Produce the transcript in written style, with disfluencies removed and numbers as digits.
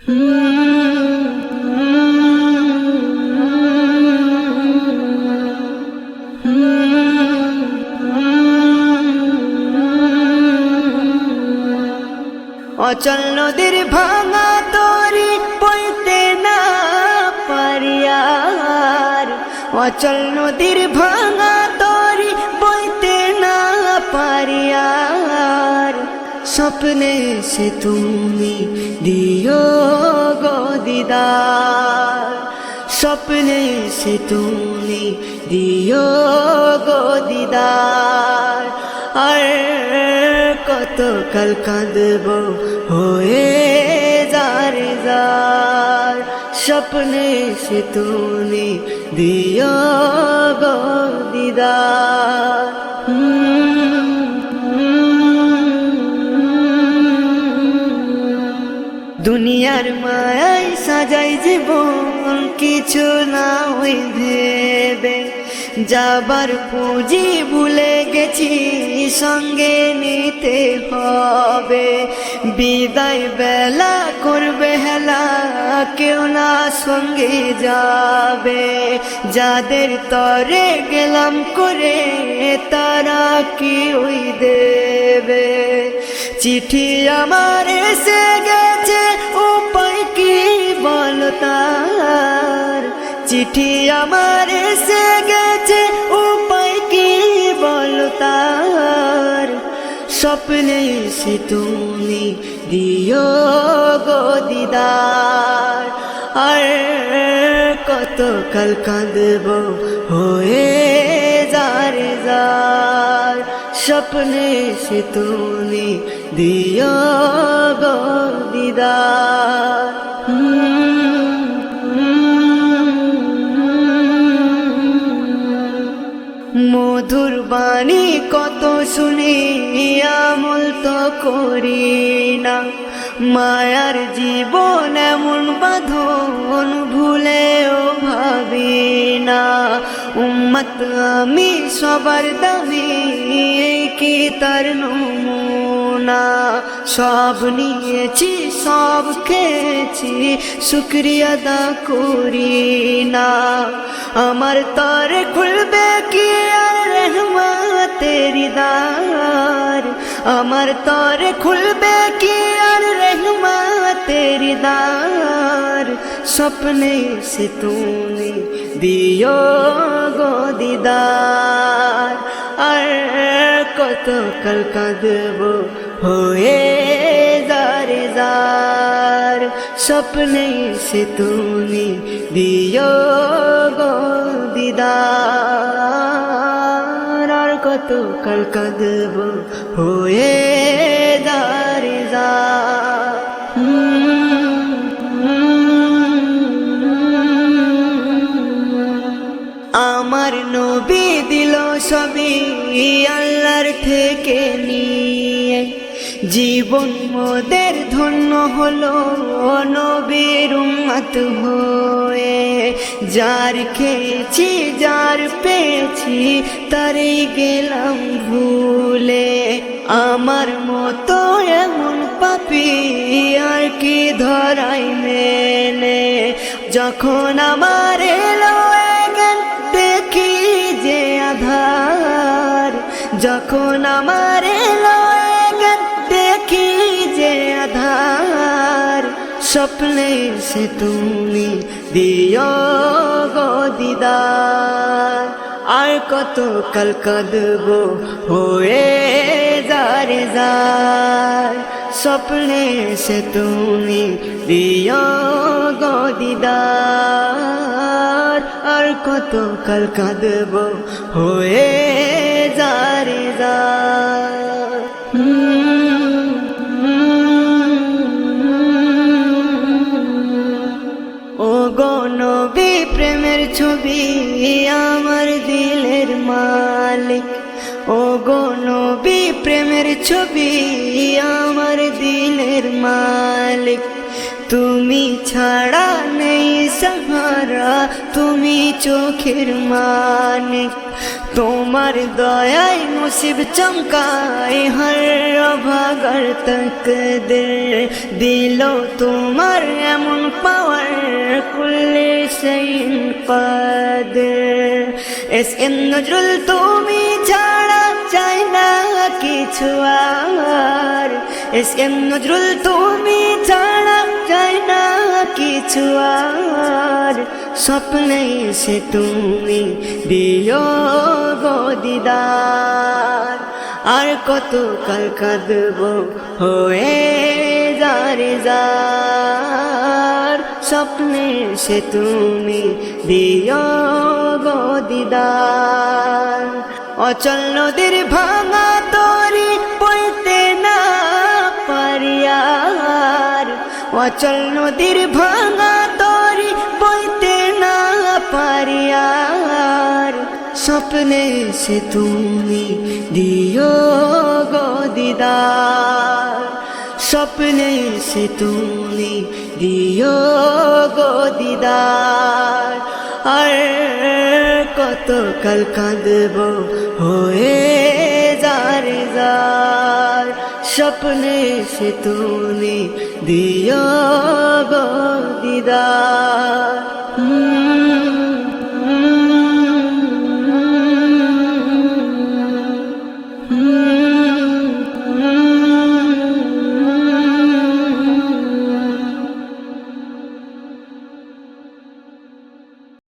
অচল নদীর ভাঙা তরি বইতে না পারিয়ার, অচল নদীর ভাঙা তরি বইতে না পারিয়ার, স্বপ্নে সে তুমি দিও গো দিদার, স্বপ্নে সে তুমি দিও গো দিদার। আর কত কাল কাঁদব হয়ে যারে যার, স্বপ্নে সে তুমি দিও গো দিদার। দুনিয়ার মায়ায় সাজাই জীবন কিছু না ওই ভেবে, যাবার পুঁজি ভুলে গেছি সঙ্গে নিতে হবে, বিদায় বেলা করবে হেলা কেউ না সঙ্গে যাবে, যাদের তরে গেলাম করে তারা কি ওই দেবে। চিঠি আমার এসে গেছে উপায় কি বলো তার, চিঠি আমার এসে গেছে উপায় কি বলো তার, স্বপ্নে সে তুমি দিও গো দিদার। আর কত কাল কাঁদব হয়ে যারে যার, স্বপ্নে সে তুমি দিও গো দিদার। মধুর বাণী কত শুনি আমল তো করি না, মায়ার জীবন এমন বাঁধন ভুলেও ভাবি না, উম্মত আমি সবার দামি কি তার নমুনা, সব নিয়েছি সব খেয়েছি শুকরিয়া আদা করি না, আমার তরে খুলবে কি আর রহমতের দ্বার, আমার তরে খুলবে কি আর রহমতের দ্বার, স্বপ্নে সে তুমি দিও গো দিদার। আর কত কাল কাঁদব হয়ে যারে যার, স্বপ্নে সে তুমি দিও গো দিদার। আর কত কাল কাঁদব হয়ে যারে যার। আমার নবী দিল সবই আল্লাহর থেকে নিয়ে, জীবন মোদের ধন্য হলো নবীর উম্মত হয়ে, যার খেয়েছি যার পেয়েছি তারই গেলাম ভুলে, আমার মতো এমন পাপী আর কি ধরাই মেনে, যখন আমার এলো জ্ঞান দেখি যে আধার, যখন আমার এলো জ্ঞান দেখি যে আধার, স্বপ্নে সে তুমি দিও গো দিদার। আর কত কাল কাঁদব হয়ে যারে যার, স্বপ্নে সে তুমি দিও গো দিদার। আর কত কাল কাঁদব হয়ে যারে যার। ও গো নবী প্রেমের ছবি আমার দিলের মালিক, ও গো নবী প্রেমের ছবি আমার দিলের মালিক, তুমি ছাড়া নেই সাহারা তুমি চোখের মানিক, তোমার দয়ায় নসিব চমকায় হর অভাগার তকদির দিলো তোমার এমন পাওয়ার কুল্লি শাইইন কাদির এস এম নজরুল তুমি ছাড়া চাই না কিছু আর এস এম নজরুল তুমি ছাড়া চাই না কিছু আর স্বপ্নে সে তুমি দিও গো দিদার আর কত কাল কাঁদব হয়ে যারে যার স্বপ্নে সে তুমি দিও গো দিদার অচল নদীর ভাঙা তরি বইতে না পারিয়ার অচল নদীর ভাঙা তরি বইতে না পারিয়ার স্বপ্নে সে তুমি দিও গো দিদার স্বপ্নে সে তুমি দিও গো দিদার আর কত কাল কাঁদব হয়ে যারে যার স্বপ্নে সে তুমি দিও গো দিদার।